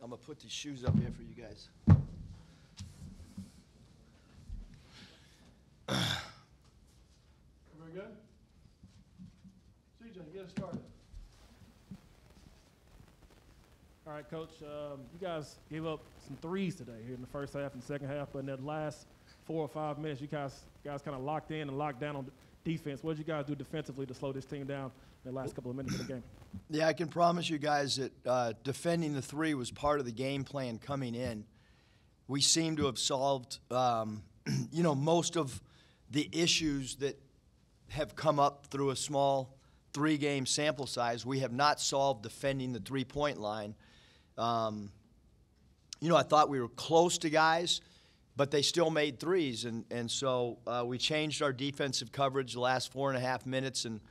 I'm going to put these shoes up here for you guys. Very good. CJ, get us started. All right, Coach, you guys gave up some threes today here in the first half and second half, but in that last 4 or 5 minutes, you guys kind of locked in and locked down on defense. What did you guys do defensively to slow this team down in the last couple of minutes of the game? Yeah, I can promise you guys that defending the three was part of the game plan coming in. We seem to have solved, most of the issues that have come up through a small 3-game sample size. We have not solved defending the three-point line. I thought we were close to guys, but they still made threes. And so we changed our defensive coverage the last 4.5 minutes and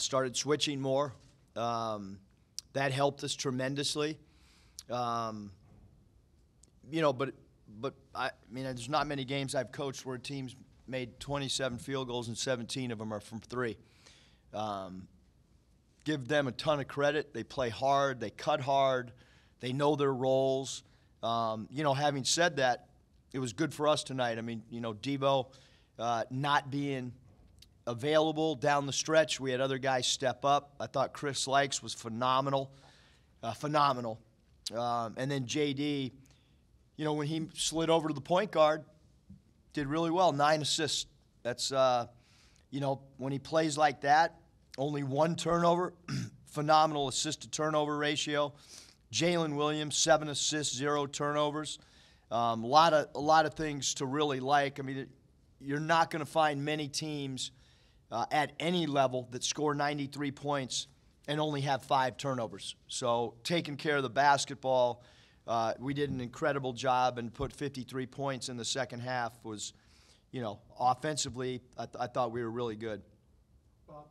started switching more. That helped us tremendously. But there's not many games I've coached where teams made 27 field goals and 17 of them are from three. Give them a ton of credit. They play hard. They cut hard. They know their roles. Having said that, it was good for us tonight. I mean, Devo not being available down the stretch. We had other guys step up. I thought Chris Likes was phenomenal. And then JD, when he slid over to the point guard, did really well, 9 assists. That's, when he plays like that, only 1 turnover, phenomenal assist-to-turnover ratio. Jalen Williams, 7 assists, 0 turnovers. A lot of things to really like. I mean, you're not going to find many teams at any level that score 93 points and only have 5 turnovers. So taking care of the basketball, we did an incredible job and put 53 points in the second half. Was, offensively, I thought we were really good. Bob.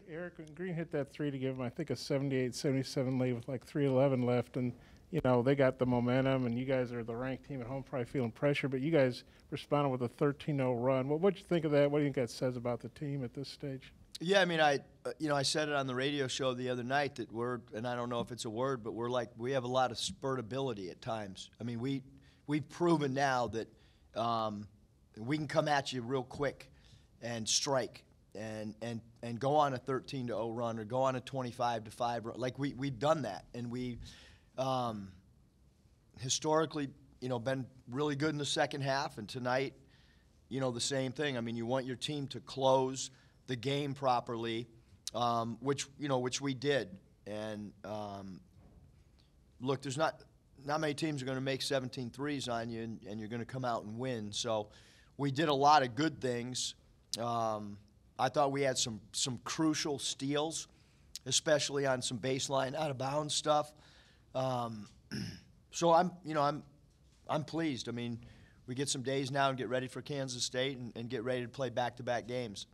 Eric and Green hit that three to give them, I think, a 78-77 lead with like 3:11 left, and they got the momentum, and you guys are the ranked team at home, probably feeling pressure, but you guys responded with a 13-0 run. What'd you think of that? What do you think that says about the team at this stage? Yeah, I mean, I said it on the radio show the other night that and I don't know if it's a word, but we have a lot of spurtability at times. I mean, we've proven now that we can come at you real quick and strike and go on a 13-0 run or go on a 25-5 run. Like we've done that, and we historically, been really good in the second half, and tonight, the same thing. I mean, you want your team to close the game properly, which we did. And look, there's not many teams are going to make 17 threes on you, and you're going to come out and win. So we did a lot of good things. I thought we had some crucial steals, especially on some baseline out of bounds stuff. So I'm pleased. I mean, we get some days now and get ready for Kansas State and get ready to play back-to-back games.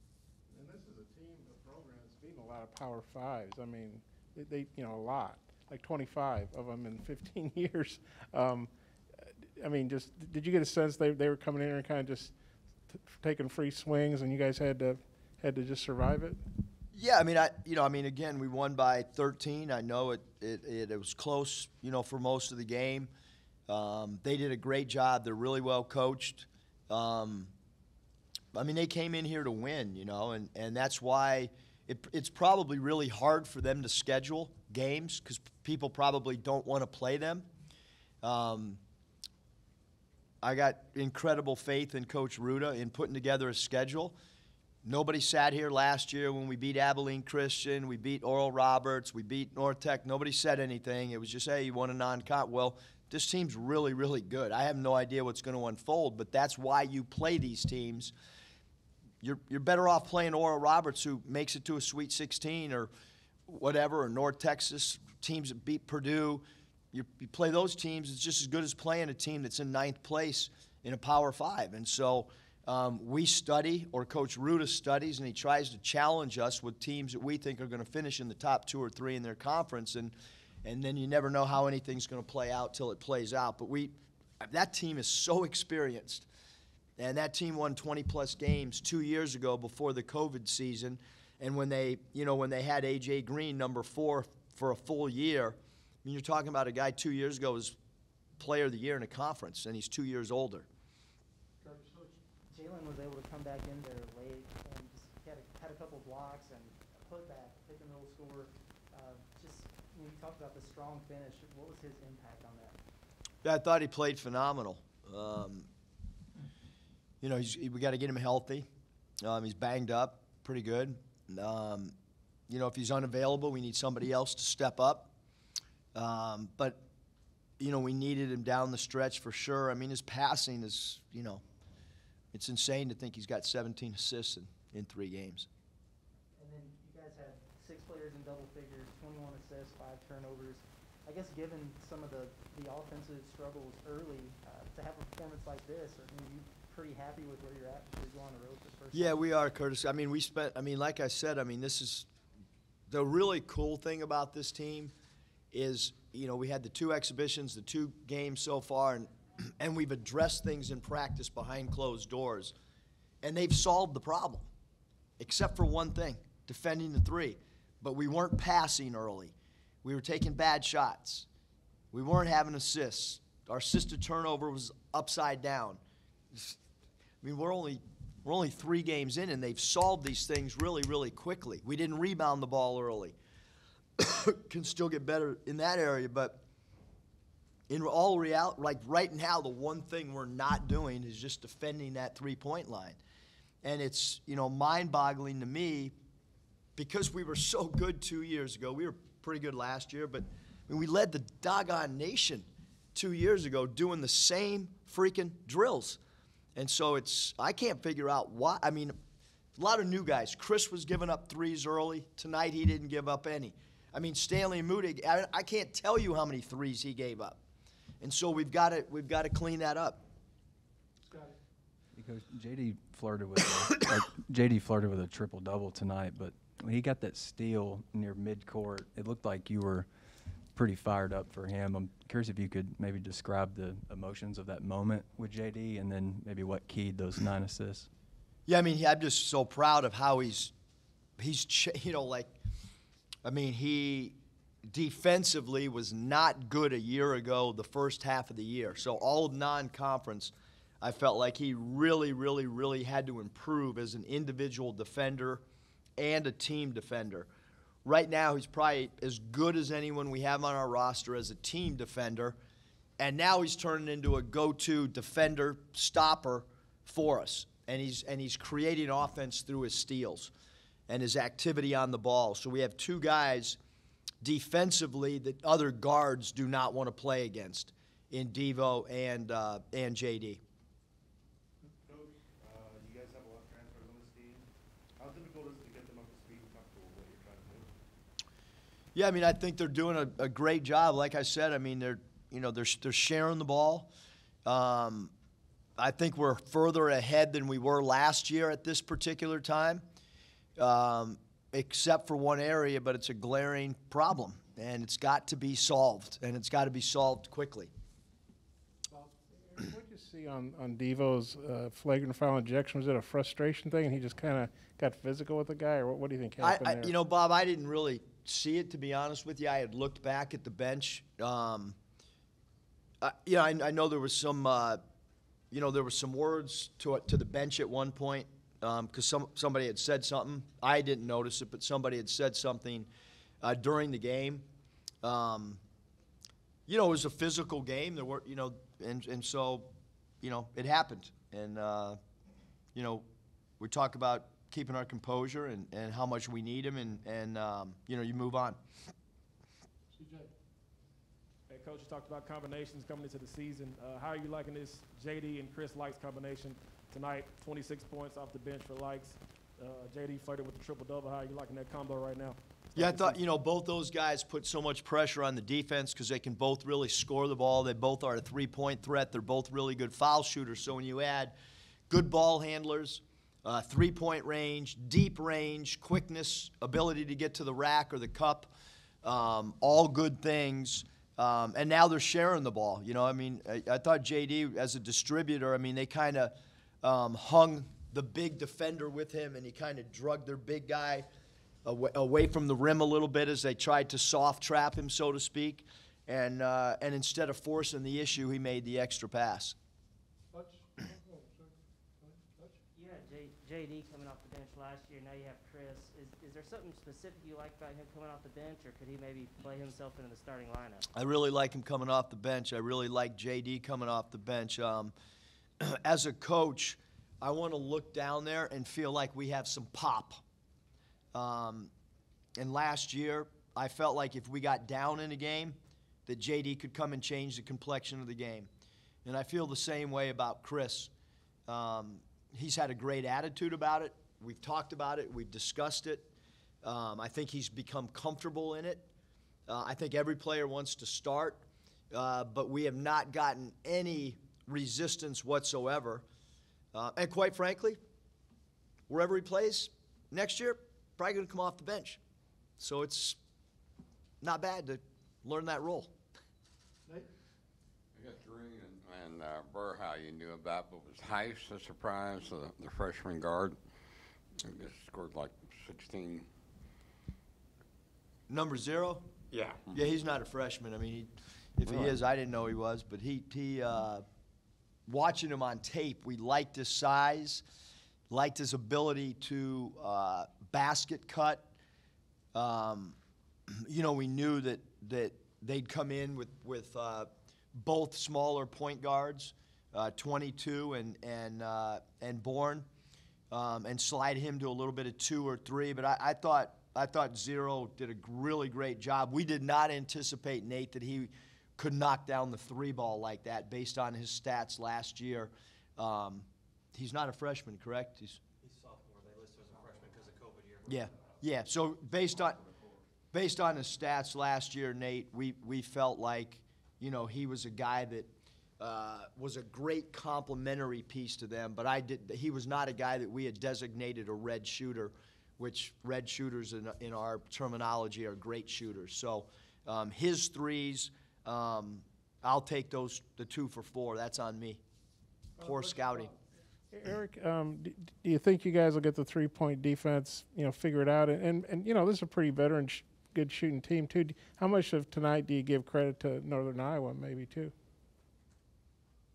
And this is a team, the program has beaten a lot of Power Fives. I mean, they a lot, like 25 of them in 15 years. Just did you get a sense they were coming in here and kind of just taking free swings, and you guys had to just survive it? Yeah, again, we won by 13. I know it was close, for most of the game. They did a great job. They're really well coached. They came in here to win, and that's why it's probably really hard for them to schedule games because people probably don't want to play them. I got incredible faith in Coach Ruda in putting together a schedule. Nobody sat here last year when we beat Abilene Christian, we beat Oral Roberts, we beat North Tech. Nobody said anything. It was just, hey, you won a non-con. Well, this team's really, really good. I have no idea what's going to unfold, but that's why you play these teams. You're better off playing Oral Roberts, who makes it to a Sweet 16 or whatever, or North Texas, teams that beat Purdue. You play those teams, it's just as good as playing a team that's in 9th place in a Power 5. And so we study, or Coach Ruda studies, and he tries to challenge us with teams that we think are going to finish in the top 2 or 3 in their conference, and then you never know how anything's going to play out till it plays out. But that team is so experienced, and that team won 20-plus games 2 years ago before the COVID season, and when they had A.J. Green, number 4, for a full year, mean, you're talking about a guy 2 years ago was player of the year in a conference, and he's 2 years older. Coach, Jalen was able to come back in there late and just had a couple blocks and a putback, pick and roll score. You talked about the strong finish. What was his impact on that? Yeah, I thought he played phenomenal. You know, we got to get him healthy. He's banged up pretty good. You know, if he's unavailable, we need somebody else to step up. But, you know, we needed him down the stretch for sure. I mean, his passing is, you know, it's insane to think he's got 17 assists in 3 games. And then you guys had 6 players in double figures, 21 assists, 5 turnovers. I guess given some of the offensive struggles early, to have a performance like this, are you pretty happy with where you're at before you go on the road for the first Yeah, time? we are, Curtis. I mean, like I said, I mean, this is the really cool thing about this team is, you know, we had the 2 exhibitions, the 2 games so far, and we've addressed things in practice behind closed doors, and they've solved the problem, except for one thing, defending the 3. But we weren't passing early. We were taking bad shots. We weren't having assists. Our assist to turnover was upside down. I mean, we're only 3 games in, and they've solved these things really, really quickly. We didn't rebound the ball early. Can still get better in that area, but in all reality, like right now, the one thing we're not doing is just defending that 3-point line. And it's, you know, mind-boggling to me because we were so good 2 years ago. We were pretty good last year, but I mean, we led the doggone nation 2 years ago doing the same freaking drills. And so I can't figure out why. I mean, a lot of new guys. Chris was giving up 3s early. Tonight he didn't give up any. I mean, Stanley Moody, I can't tell you how many 3s he gave up. And so we've got to clean that up. Because JD flirted with a triple double tonight, but when he got that steal near midcourt, it looked like you were pretty fired up for him. I'm curious if you could maybe describe the emotions of that moment with JD, and then maybe what keyed those 9 assists. Yeah, I mean, I'm just so proud of how he's you know, like, I mean, he defensively was not good a year ago, the first half of the year. So all non-conference, I felt like he really, really, really had to improve as an individual defender and a team defender. Right now, he's probably as good as anyone we have on our roster as a team defender, and now he's turning into a go-to defender, stopper for us. And he's creating offense through his steals and his activity on the ball. So we have 2 guys defensively that other guards do not want to play against in Devo and JD. Coach, you guys have a lot of transfers on this team. How difficult is it to get them up to speed and comfortable with what you're trying to do? Yeah, I mean, I think they're doing a great job. Like I said, I mean, they're sharing the ball. I think we're further ahead than we were last year at this particular time, except for one area, but it's a glaring problem, and it's got to be solved, and it's got to be solved quickly. What did you see on Devo's flagrant foul injection? Was it a frustration thing, and he just kind of got physical with the guy, or what do you think happened there? You know, Bob, I didn't really see it, to be honest with you. I had looked back at the bench. I know there was some, there was some words to the bench at one point because somebody had said something. I didn't notice it, but somebody had said something during the game. It was a physical game. There were, and so, it happened. And, we talk about keeping our composure and how much we need him, and you move on. CJ. Hey, Coach, you talked about combinations coming into the season. How are you liking this JD and Chris Likes combination tonight? 26 points off the bench for Likes. JD flirted with the triple-double. How are you liking that combo right now? Yeah, I thought, both those guys put so much pressure on the defense because they can both really score the ball. They both are a three-point threat. They're both really good foul shooters. So when you add good ball handlers, three-point range, deep range, quickness, ability to get to the rack or the cup, all good things. And now they're sharing the ball. I thought JD, as a distributor, they kind of hung the big defender with him, and he kind of drugged their big guy away from the rim a little bit as they tried to soft trap him, so to speak. And instead of forcing the issue, he made the extra pass. You had JD coming off the bench last year. Now you have Chris. Is there something specific you like about him coming off the bench, or could he maybe play himself into the starting lineup? I really like him coming off the bench. I really like JD coming off the bench. As a coach, I want to look down there and feel like we have some pop. And last year, I felt like if we got down in a game, that JD could come and change the complexion of the game. And I feel the same way about Chris. He's had a great attitude about it. We've talked about it. We've discussed it. I think he's become comfortable in it. I think every player wants to start, but we have not gotten any resistance whatsoever. And quite frankly, wherever he plays next year, probably going to come off the bench. So it's not bad to learn that role. I guess Green and Burr, how you knew about, but was Heiss a surprise, the freshman guard? I guess scored like 16. Number 0? Yeah. Yeah, he's not a freshman. I mean, if he is, I didn't know he was. But he watching him on tape, we liked his size, liked his ability to basket cut. You know, we knew that they'd come in with both smaller point guards, 22 and Bourne, and slide him to a little bit of 2 or 3. But I thought Zero did a really great job. We did not anticipate, Nate, that he could knock down the 3 ball like that based on his stats last year. He's not a freshman, correct? He's sophomore. They listed as a freshman because of COVID year. Yeah. So based on his stats last year, Nate, we felt like, you know, he was a guy that was a great complementary piece to them. But he was not a guy that we had designated a red shooter, which red shooters in our terminology are great shooters. So his threes, I'll take those, the 2 for 4. That's on me. Poor scouting. Eric, do you think you guys will get the 3-point defense, you know, figure it out? And you know, this is a pretty veteran, good shooting team, too. How much of tonight do you give credit to Northern Iowa, maybe, too?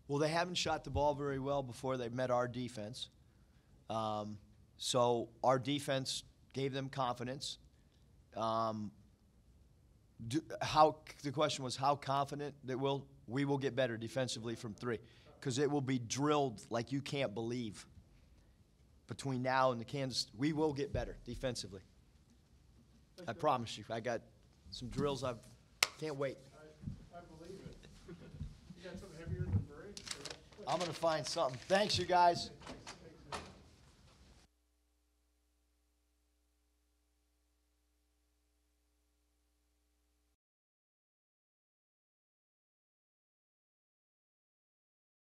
Well, they haven't shot the ball very well before they met our defense. So our defense gave them confidence. The question was how confident that we will get better defensively from 3, because it will be drilled like you can't believe. Between now and the Kansas, we will get better defensively. I promise you. I got some drills. I can't wait. I believe it. You got something heavier than brakes? I'm going to find something. Thanks, you guys.